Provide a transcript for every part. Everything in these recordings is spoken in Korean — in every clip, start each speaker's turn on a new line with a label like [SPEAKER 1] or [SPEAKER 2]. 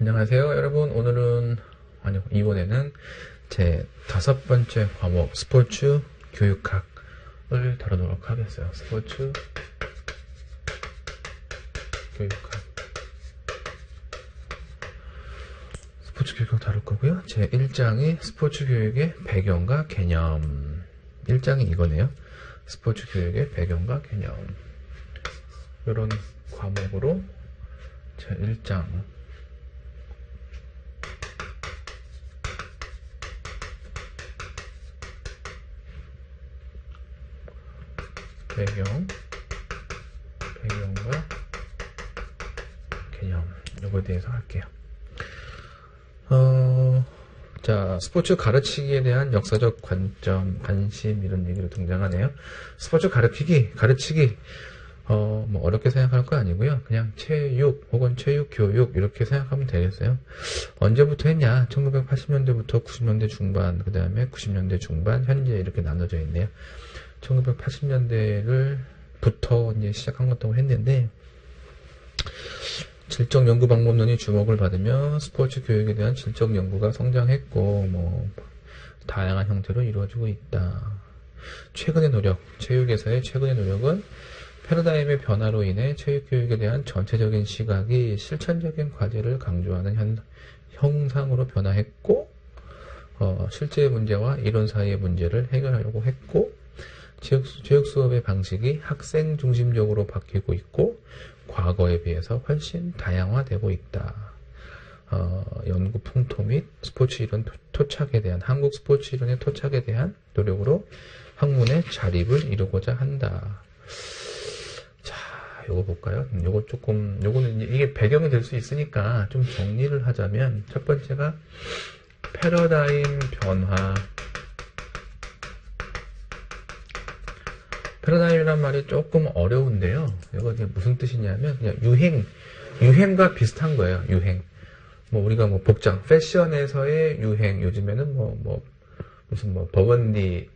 [SPEAKER 1] 안녕하세요 여러분. 이번에는 제 5번째 과목 스포츠 교육학을 다루도록 하겠어요. 스포츠 교육학 다룰 거고요. 제 1장이 스포츠 교육의 배경과 개념. 1장이 이거네요. 스포츠 교육의 배경과 개념. 이런 과목으로 제 1장 배경과 개념 요거에 대해서 할게요. 자, 스포츠 가르치기에 대한 역사적 관점, 관심 이런 얘기로 등장하네요. 스포츠 가르치기 뭐 어렵게 생각할 거 아니고요. 그냥 체육 혹은 체육 교육 이렇게 생각하면 되겠어요. 언제부터 했냐? 1980년대부터 90년대 중반, 그 다음에 90년대 중반, 현재 이렇게 나눠져 있네요. 1980년대부터 이제 시작한 것다고 했는데, 질적 연구 방법론이 주목을 받으며 스포츠 교육에 대한 질적 연구가 성장했고, 뭐 다양한 형태로 이루어지고 있다. 최근의 노력, 체육에서의 최근의 노력은 패러다임의 변화로 인해 체육교육에 대한 전체적인 시각이 실천적인 과제를 강조하는 형상으로 변화했고, 실제 문제와 이론 사이의 문제를 해결하려고 했고, 체육 수업의 방식이 학생 중심적으로 바뀌고 있고, 과거에 비해서 훨씬 다양화되고 있다. 연구 풍토 및 스포츠 이론 토착에 대한, 한국 스포츠 이론의 토착에 대한 노력으로 학문의 자립을 이루고자 한다. 자, 요거 볼까요? 요거는 이게 배경이 될 수 있으니까 좀 정리를 하자면, 첫 번째가 패러다임 변화. 패러다임이란 말이 조금 어려운데요. 이거 무슨 뜻이냐면, 그냥 유행과 비슷한 거예요. 유행. 뭐 우리가 뭐 복장, 패션에서의 유행, 요즘에는 무슨 버건디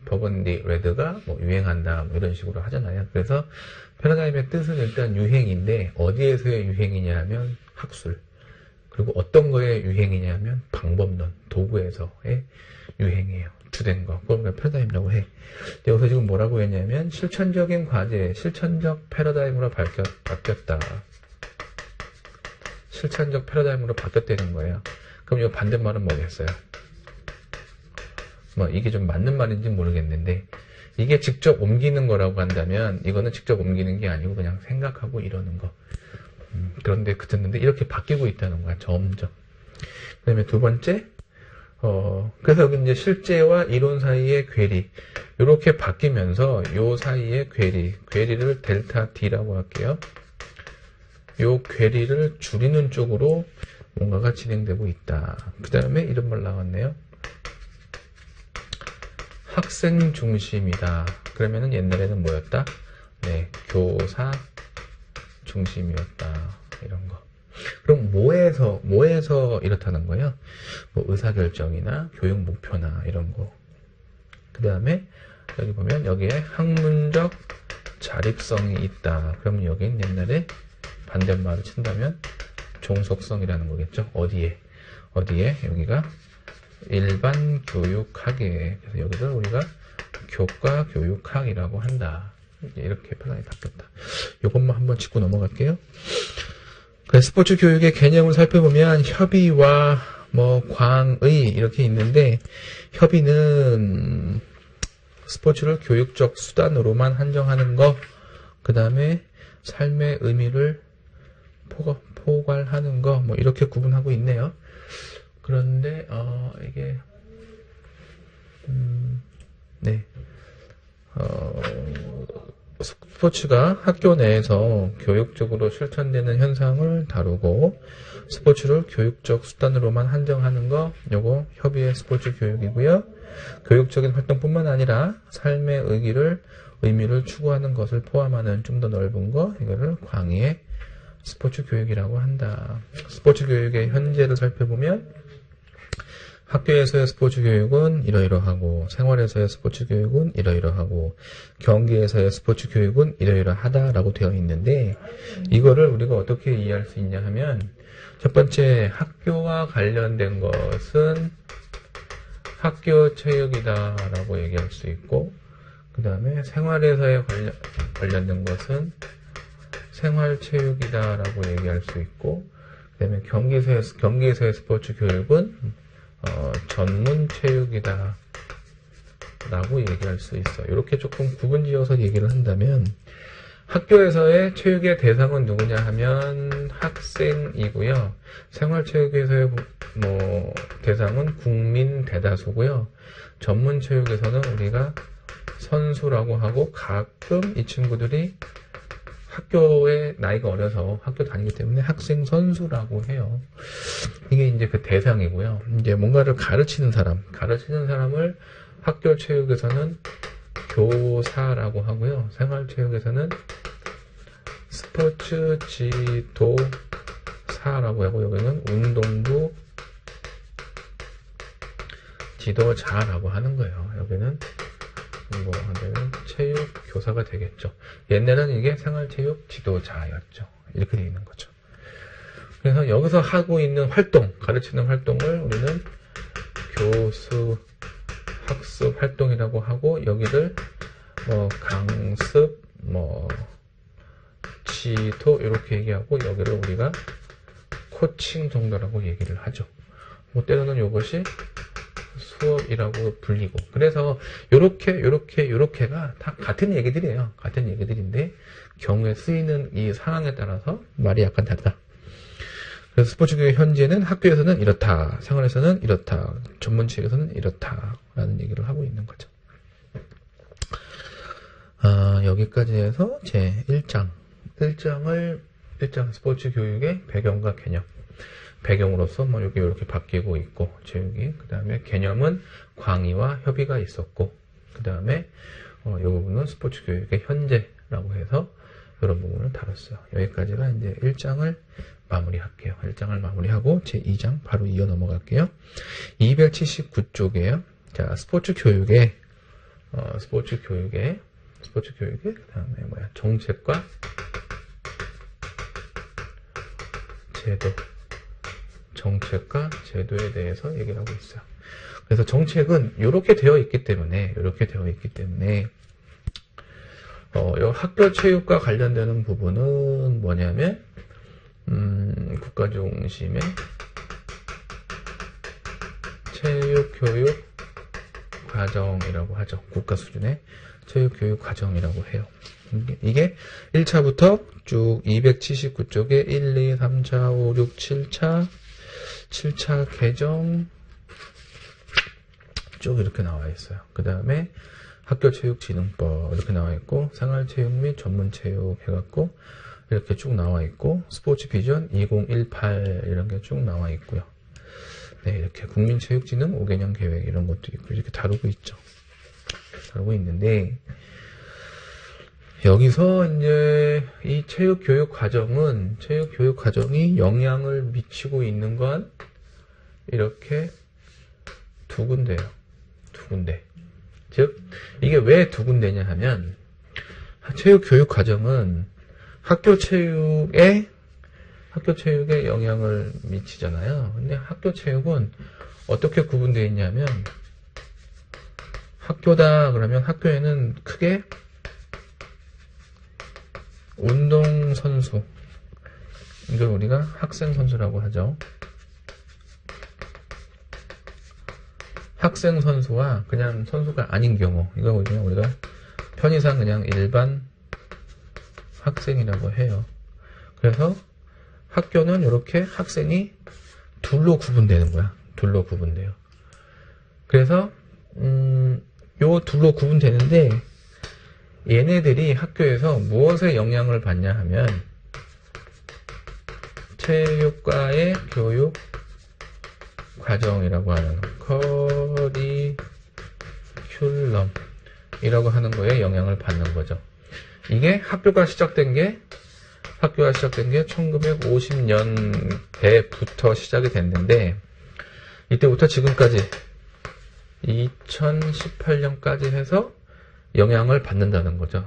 [SPEAKER 1] 레드가 뭐 유행한다, 뭐 이런 식으로 하잖아요. 그래서 패러다임의 뜻은 일단 유행인데, 어디에서의 유행이냐 하면 학술. 그리고 어떤 거의 유행이냐 면 방법론, 도구에서의 유행이에요. 주된 거. 그걸 패러다임이라고 해. 여기서 지금 뭐라고 했냐면, 실천적인 과제, 실천적 패러다임으로 바뀌었다. 실천적 패러다임으로 바뀌었다는 거예요. 그럼 이 반대말은 뭐겠어요? 뭐 이게 좀 맞는 말인지 모르겠는데, 이게 직접 옮기는 거라고 한다면, 이거는 직접 옮기는 게 아니고 그냥 생각하고 이러는 거. 그런데 듣는데 이렇게 바뀌고 있다는 거야, 점점. 그 다음에 두 번째, 그래서 여기 이제 실제와 이론 사이의 괴리, 이렇게 바뀌면서 요 사이의 괴리를 델타 D라고 할게요. 요 괴리를 줄이는 쪽으로 뭔가가 진행되고 있다. 그 다음에 이런 말 나왔네요. 학생 중심이다. 그러면은 옛날에는 뭐였다? 네, 교사 중심이었다. 이런 거. 그럼 뭐에서 이렇다는 거예요? 뭐 의사결정이나 교육 목표나 이런 거. 그 다음에 여기 보면 여기에 학문적 자립성이 있다. 그러면 여기는 옛날에 반대말을 친다면 종속성이라는 거겠죠. 어디에? 여기가 일반 교육학에, 그래서 여기를 우리가 교과 교육학이라고 한다. 이렇게 표현이 바뀌었다. 이것만 한번 짚고 넘어갈게요. 스포츠 교육의 개념을 살펴보면 협의와 광의 이렇게 있는데, 협의는 스포츠를 교육적 수단으로만 한정하는 거, 그 다음에 삶의 의미를 포괄하는 거, 이렇게 구분하고 있네요. 그런데 이게 스포츠가 학교 내에서 교육적으로 실천되는 현상을 다루고, 스포츠를 교육적 수단으로만 한정하는 거, 요거 협의의 스포츠 교육이고요. 교육적인 활동뿐만 아니라 삶의 의미를 추구하는 것을 포함하는 좀 더 넓은 거, 이거를 광의의 스포츠 교육이라고 한다. 스포츠 교육의 현재를 살펴보면, 학교에서의 스포츠 교육은 이러이러하고, 생활에서의 스포츠 교육은 이러이러하고, 경기에서의 스포츠 교육은 이러이러하다라고 되어 있는데, 이거를 우리가 어떻게 이해할 수 있냐 하면, 첫 번째, 학교와 관련된 것은 학교 체육이다라고 얘기할 수 있고, 그 다음에 생활에서의 관련된 것은 생활체육이다라고 얘기할 수 있고, 그 다음에 경기에서의 스포츠 교육은 전문체육이다 라고 얘기할 수 있어요. 이렇게 조금 구분지어서 얘기를 한다면, 학교에서의 체육의 대상은 누구냐 하면 학생이고요. 생활체육에서의 대상은 국민 대다수고요. 전문체육에서는 우리가 선수라고 하고, 가끔 이 친구들이 학교에 나이가 어려서 학교 다니기 때문에 학생 선수라고 해요. 이게 이제 그 대상이고요. 이제 뭔가를 가르치는 사람을 학교 체육에서는 교사라고 하고요. 생활체육에서는 스포츠 지도사라고 하고, 여기는 운동부 지도자라고 하는 거예요. 여기는 체육 교사가 되겠죠. 옛날에는 이게 생활체육 지도자였죠. 이렇게 되어 있는 거죠. 그래서 여기서 하고 있는 활동, 가르치는 활동을 우리는 교수 학습 활동이라고 하고, 여기를 강습, 지도 이렇게 얘기하고, 여기를 우리가 코칭 정도라고 얘기를 하죠. 때로는 이것이 수업이라고 불리고, 그래서 요렇게가 다 같은 얘기들이에요. 같은 얘기들인데 경우에 쓰이는 이 상황에 따라서 말이 약간 다르다. 그래서 스포츠 교육 현재는 학교에서는 이렇다, 생활에서는 이렇다, 전문체육에서는 이렇다라는 얘기를 하고 있는 거죠. 여기까지 해서 제 1장 스포츠 교육의 배경과 개념. 배경으로서 여기 이렇게 바뀌고 있고, 체육이. 그 다음에 개념은 광의와 협의가 있었고, 그 다음에 이 부분은 스포츠 교육의 현재라고 해서 이런 부분을 다뤘어요. 여기까지가 이제 1장을 마무리할게요. 1장을 마무리하고 제 2장 바로 이어 넘어갈게요. 279쪽이에요. 자, 스포츠 교육의 그 다음에 정책과 제도에 대해서 얘기를 하고 있어요. 그래서 정책은 이렇게 되어 있기 때문에 학교 체육과 관련되는 부분은 뭐냐면 국가 중심의 체육교육 과정이라고 하죠. 국가 수준의 체육교육 과정이라고 해요. 이게 1차부터 쭉 279쪽에 1, 2, 3, 4, 5, 6, 7차 개정 쭉 이렇게 나와 있어요. 그 다음에 학교체육진흥법 이렇게 나와 있고, 생활체육 및 전문체육 해갖고 이렇게 쭉 나와 있고, 스포츠 비전 2018 이런 게 쭉 나와 있고요. 네, 이렇게 국민체육진흥 5개년 계획 이런 것도 있고 이렇게 다루고 있는데, 여기서 이제 이 체육교육 과정이 영향을 미치고 있는 건 이렇게 두 군데예요. 두 군데. 즉, 이게 왜 두 군데냐 하면, 체육교육 과정은 학교 체육에 영향을 미치잖아요. 근데 학교 체육은 어떻게 구분되어 있냐면, 학교다 그러면 학교에는 크게 운동선수, 이걸 우리가 학생선수라고 하죠. 학생선수와 그냥 선수가 아닌 경우, 이거 그냥 우리가 편의상 그냥 일반 학생이라고 해요. 그래서 학교는 이렇게 학생이 둘로 구분되는 거야. 둘로 구분돼요. 그래서 요 둘로 구분되는데, 얘네들이 학교에서 무엇에 영향을 받냐 하면 체육과의 교육 과정이라고 하는 커리큘럼이라고 하는 거에 영향을 받는 거죠. 이게 학교가 시작된 게 1950년대부터 시작이 됐는데, 이때부터 지금까지 2018년까지 해서 영향을 받는다는 거죠.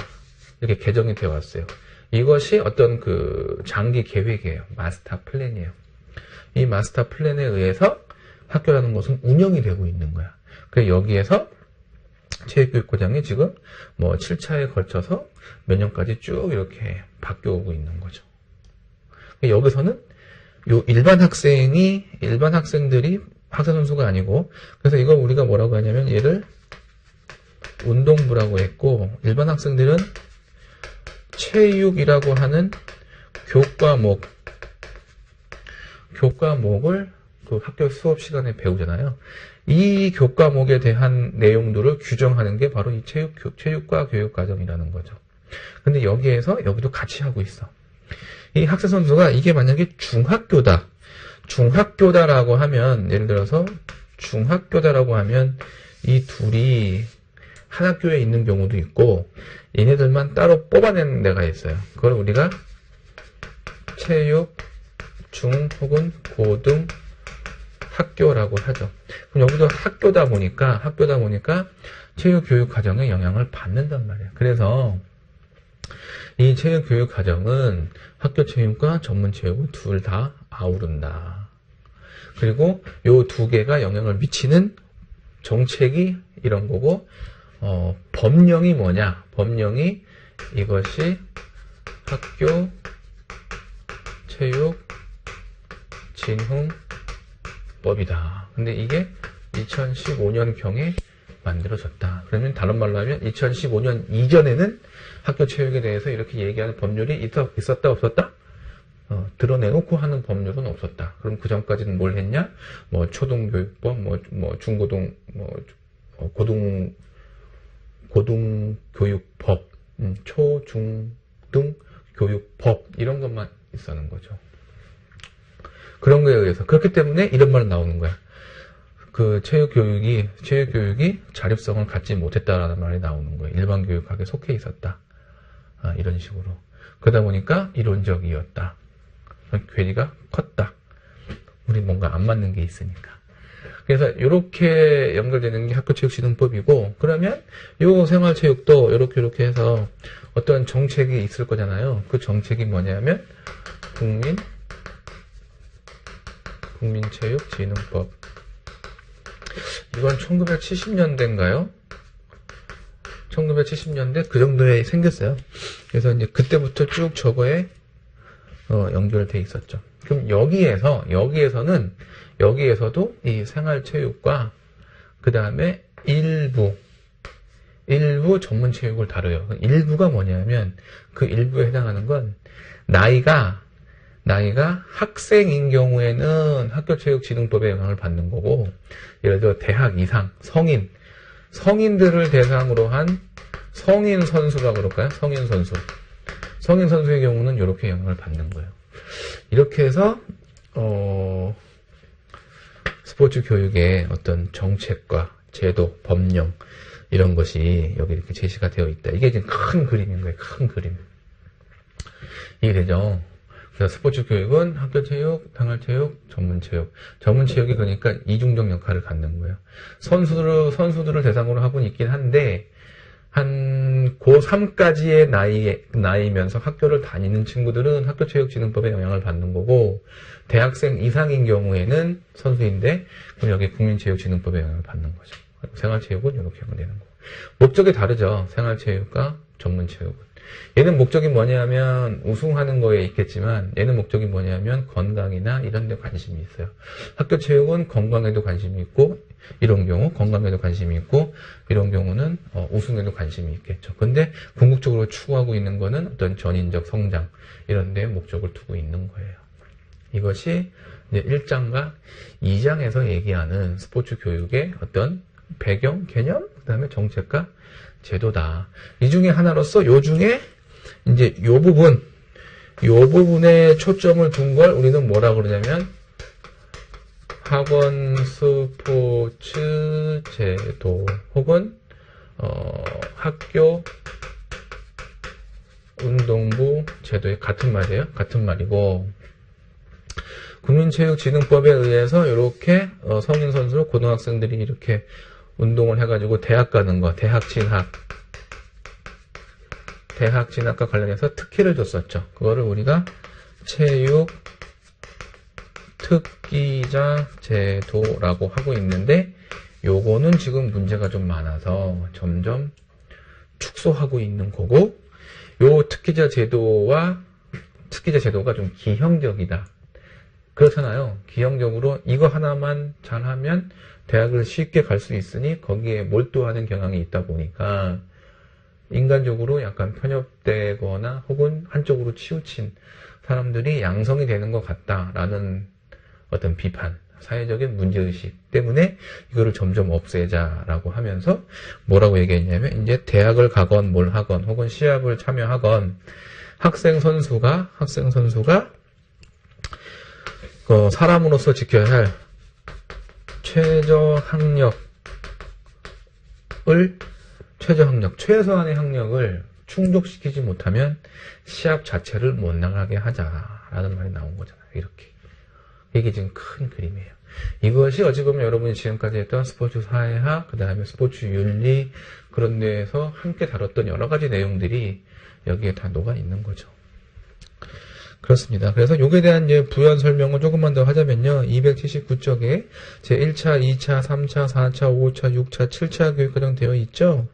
[SPEAKER 1] 이렇게 개정이 되어 왔어요. 이것이 어떤 그 장기 계획이에요. 마스터 플랜이에요. 이 마스터 플랜에 의해서 학교라는 것은 운영이 되고 있는 거야. 그래서 여기에서 체육교육과정이 지금 뭐 7차에 걸쳐서 몇 년까지 쭉 이렇게 바뀌어오고 있는 거죠. 여기서는 요 일반 학생들이 학생 선수가 아니고, 그래서 이걸 우리가 뭐라고 하냐면 얘를 운동부라고 했고, 일반 학생들은 체육이라고 하는 교과목을 그 학교 수업 시간에 배우잖아요. 이 교과목에 대한 내용들을 규정하는 게 바로 이 체육과 교육과정이라는 거죠. 근데 여기도 같이 하고 있어. 이 학생 선수가 이게 만약에 중학교다라고 하면, 예를 들어서 중학교다라고 하면 이 둘이 한 학교에 있는 경우도 있고, 얘네들만 따로 뽑아내는 데가 있어요. 그걸 우리가 체육, 중 혹은 고등 학교라고 하죠. 그럼 여기도 학교다 보니까 체육교육 과정에 영향을 받는단 말이에요. 그래서 이 체육교육 과정은 학교 체육과 전문 체육을 둘 다 아우른다. 그리고 요 두 개가 영향을 미치는 정책이 이런 거고, 법령이 뭐냐? 법령이 이것이 학교 체육 진흥법이다. 근데 이게 2015년경에 만들어졌다. 그러면 다른 말로 하면 2015년 이전에는 학교 체육에 대해서 이렇게 얘기하는 법률이 있었다 없었다? 드러내놓고 하는 법률은 없었다. 그럼 그 전까지는 뭘 했냐? 뭐 초등교육법, 뭐 중고등, 고등교육법, 초중등 교육법 이런 것만 있었는 거죠. 그런 거에 의해서 그렇기 때문에 이런 말은 나오는 거야. 그 체육교육이 자립성을 갖지 못했다라는 말이 나오는 거예요. 일반 교육학에 속해 있었다. 이런 식으로. 그러다 보니까 이론적이었다. 괴리가 컸다. 우리 뭔가 안 맞는 게 있으니까. 그래서 이렇게 연결되는 게 학교체육진흥법이고, 그러면 요 생활체육도 이렇게 해서 어떤 정책이 있을 거잖아요. 그 정책이 뭐냐면 국민체육진흥법. 이건 1970년대인가요? 1970년대 그 정도에 생겼어요. 그래서 이제 그때부터 쭉 저거에 연결돼 있었죠. 그럼 여기에서도 이 생활체육과 그 다음에 일부 전문 체육을 다뤄요. 일부가 뭐냐면 그 일부에 해당하는 건 나이가 학생인 경우에는 학교체육진흥법에 영향을 받는 거고, 예를 들어 대학 이상 성인들을 대상으로 한 성인 선수라고 그럴까요? 성인 선수의 경우는 이렇게 영향을 받는 거예요. 이렇게 해서 스포츠 교육의 어떤 정책과 제도, 법령 이런 것이 여기 이렇게 제시가 되어 있다. 이게 지금 큰 그림인 거예요. 큰 그림. 이해되죠? 그래서 스포츠 교육은 학교체육, 생활체육, 전문체육이 그러니까 이중적 역할을 갖는 거예요. 선수들을 대상으로 하고는 있긴 한데, 한 고3까지의 나이면서 학교를 다니는 친구들은 학교체육진흥법에 영향을 받는 거고, 대학생 이상인 경우에는 선수인데, 그럼 여기 국민체육진흥법에 영향을 받는 거죠. 생활체육은 이렇게 하면 되는 거고. 목적이 다르죠. 생활체육과 전문체육은. 얘는 목적이 뭐냐면 우승하는 거에 있겠지만, 얘는 목적이 뭐냐면 건강이나 이런 데 관심이 있어요. 학교체육은 건강에도 관심이 있고, 이런 경우 건강에도 관심이 있고, 이런 경우는 우승에도 관심이 있겠죠. 근데 궁극적으로 추구하고 있는 거는 어떤 전인적 성장 이런 데 목적을 두고 있는 거예요. 이것이 이제 1장과 2장에서 얘기하는 스포츠 교육의 어떤 배경, 개념, 그 다음에 정책과 제도다. 이 중에 하나로서 요 중에 이제 요 부분에 초점을 둔 걸 우리는 뭐라 그러냐면 학원 스포츠 제도 혹은 학교 운동부 제도의 같은 말이에요. 같은 말이고, 국민체육진흥법에 의해서 이렇게 성인 선수 고등학생들이 이렇게 운동을 해가지고 대학 가는 거, 대학 진학과 관련해서 특혜를 줬었죠. 그거를 우리가 체육 특기자 제도라고 하고 있는데, 요거는 지금 문제가 좀 많아서 점점 축소하고 있는 거고, 요 특기자 제도가 좀 기형적이다. 그렇잖아요. 기형적으로 이거 하나만 잘하면 대학을 쉽게 갈 수 있으니 거기에 몰두하는 경향이 있다 보니까 인간적으로 약간 편협되거나 혹은 한쪽으로 치우친 사람들이 양성이 되는 것 같다라는 어떤 비판, 사회적인 문제의식 때문에 이거를 점점 없애자라고 하면서 뭐라고 얘기했냐면, 이제 대학을 가건 뭘 하건 혹은 시합을 참여하건 학생 선수가 사람으로서 지켜야 할 최소한의 학력을 충족시키지 못하면 시합 자체를 못 나가게 하자라는 말이 나온 거잖아요. 이렇게. 이게 지금 큰 그림이에요. 이것이 어찌 보면 여러분이 지금까지 했던 스포츠 사회학, 그 다음에 스포츠 윤리, 그런 데에서 함께 다뤘던 여러 가지 내용들이 여기에 다 녹아 있는 거죠. 그렇습니다. 그래서 요에 대한 이제 부연 설명을 조금만 더 하자면요. 279쪽에 제 1차, 2차, 3차, 4차, 5차, 6차, 7차 교육과정 되어 있죠.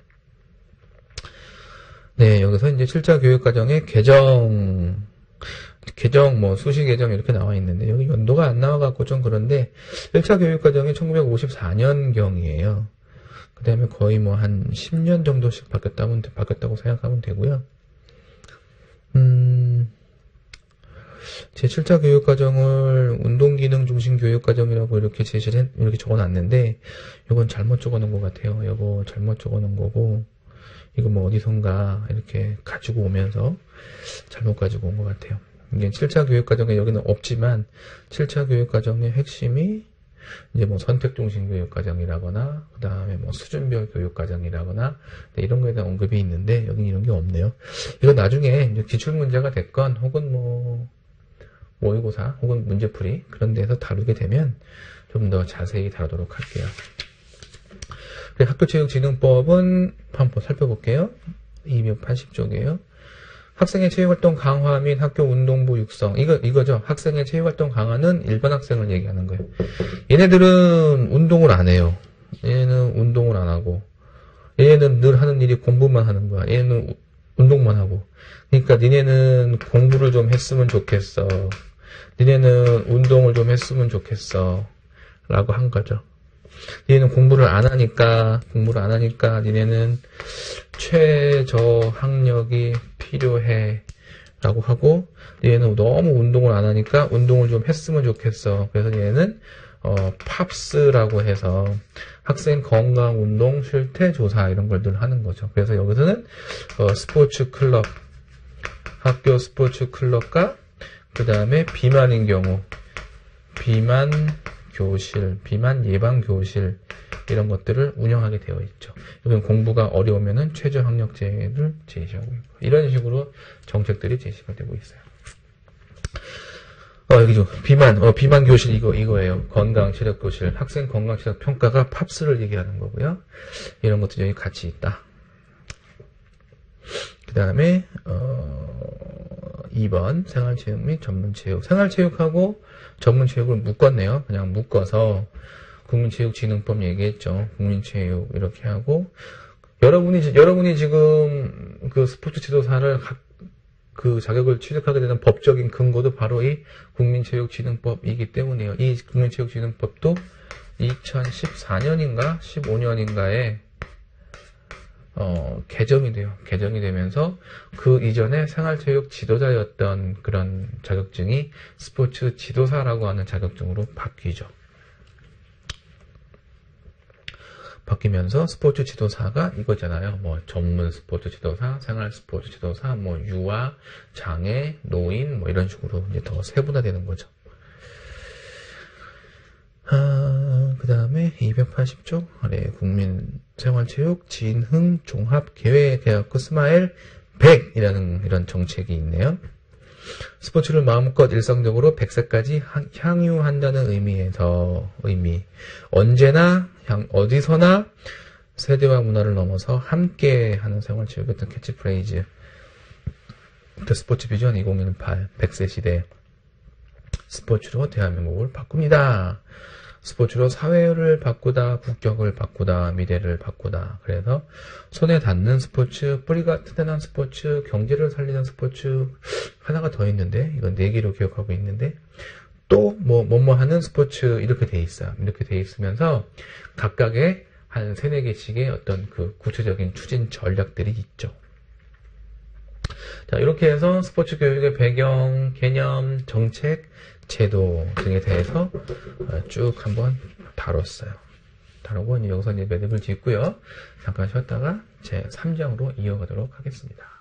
[SPEAKER 1] 네, 여기서 이제 7차 교육과정의 개정, 뭐 수시 개정 이렇게 나와 있는데, 여기 연도가 안 나와갖고 좀 그런데, 1차 교육과정이 1954년경이에요. 그 다음에 거의 뭐 한 10년 정도씩 바뀌었다고 생각하면 되고요. 제 7차 교육과정을 운동기능 중심 교육과정이라고 이렇게 이렇게 적어놨는데, 이건 잘못 적어놓은 것 같아요. 이거 잘못 적어놓은 거고, 이거 뭐 어디선가 이렇게 가지고 오면서 잘못 가지고 온 것 같아요. 이게 7차 교육과정에 여기는 없지만, 7차 교육과정의 핵심이 이제 뭐 선택 중심 교육과정이라거나, 그 다음에 뭐 수준별 교육과정이라거나, 네, 이런 거에 대한 언급이 있는데, 여기는 이런 게 없네요. 이거 나중에 이제 기출문제가 됐건, 혹은 뭐, 모의고사, 혹은 문제풀이, 그런 데서 다루게 되면 좀 더 자세히 다루도록 할게요. 학교체육진흥법은 한번 살펴볼게요. 280쪽이에요. 학생의 체육활동 강화 및 학교 운동부 육성. 이거죠. 학생의 체육활동 강화는 일반 학생을 얘기하는 거예요. 얘네들은 운동을 안 해요. 얘는 운동을 안 하고. 얘는 늘 하는 일이 공부만 하는 거야. 얘는 운동만 하고. 그러니까 니네는 공부를 좀 했으면 좋겠어. 니네는 운동을 좀 했으면 좋겠어. 라고 한 거죠. 얘는 공부를 안 하니까 니네는 최저학력이 필요해 라고 하고, 얘는 너무 운동을 안 하니까 운동을 좀 했으면 좋겠어. 그래서 얘는 팝스라고 해서 학생 건강 운동 실태 조사 이런 걸 늘 하는 거죠. 그래서 여기서는 스포츠 클럽, 학교 스포츠 클럽과 그 다음에 비만인 경우 비만 교실, 비만 예방 교실 이런 것들을 운영하게 되어 있죠. 여기는 공부가 어려우면은 최저 학력제를 제시하고 있고, 이런 식으로 정책들이 제시가 되고 있어요. 여기죠. 비만 교실 이거예요. 건강 체력 교실, 학생 건강 체력 평가가 팝스를 얘기하는 거고요. 이런 것들이 여기 같이 있다. 그 다음에 2번 생활체육 및 전문체육. 생활체육하고 전문체육을 묶었네요. 그냥 묶어서 국민체육진흥법 얘기했죠. 국민체육 이렇게 하고, 여러분이 지금 그 스포츠 지도사를 그 자격을 취득하게 되는 법적인 근거도 바로 이 국민체육진흥법이기 때문이에요. 이 국민체육진흥법도 2014년인가 15년인가에 개정이 돼요. 개정이 되면서 그 이전에 생활체육 지도자였던 그런 자격증이 스포츠 지도사라고 하는 자격증으로 바뀌죠. 바뀌면서 스포츠 지도사가 이거잖아요. 뭐 전문 스포츠 지도사, 생활 스포츠 지도사, 뭐 유아, 장애, 노인 뭐 이런 식으로 이제 더 세분화되는 거죠. 그 다음에 280쪽 아래 국민생활체육 진흥 종합계획 계약구 스마일 100이라는 이런 정책이 있네요. 스포츠를 마음껏 일상적으로 100세까지 향유한다는 의미. 언제나, 어디서나 세대와 문화를 넘어서 함께하는 생활 즐겼던 캐치프레이즈. 더 스포츠 비전 2018 100세 시대. 스포츠로 대한민국을 바꿉니다. 스포츠로 사회를 바꾸다, 국격을 바꾸다, 미래를 바꾸다. 그래서 손에 닿는 스포츠, 뿌리가 튼튼한 스포츠, 경제를 살리는 스포츠 하나가 더 있는데 이건 4개로 기억하고 있는데 또 뭐뭐 하는 스포츠 이렇게 돼 있어요. 이렇게 돼 있으면서 각각의 한 3-4개씩의 어떤 그 구체적인 추진 전략들이 있죠. 자, 이렇게 해서 스포츠 교육의 배경, 개념, 정책, 제도 등에 대해서 쭉 한번 다뤘어요. 다루고 여기서 이제 매듭을 짓고요. 잠깐 쉬었다가 제 3장으로 이어가도록 하겠습니다.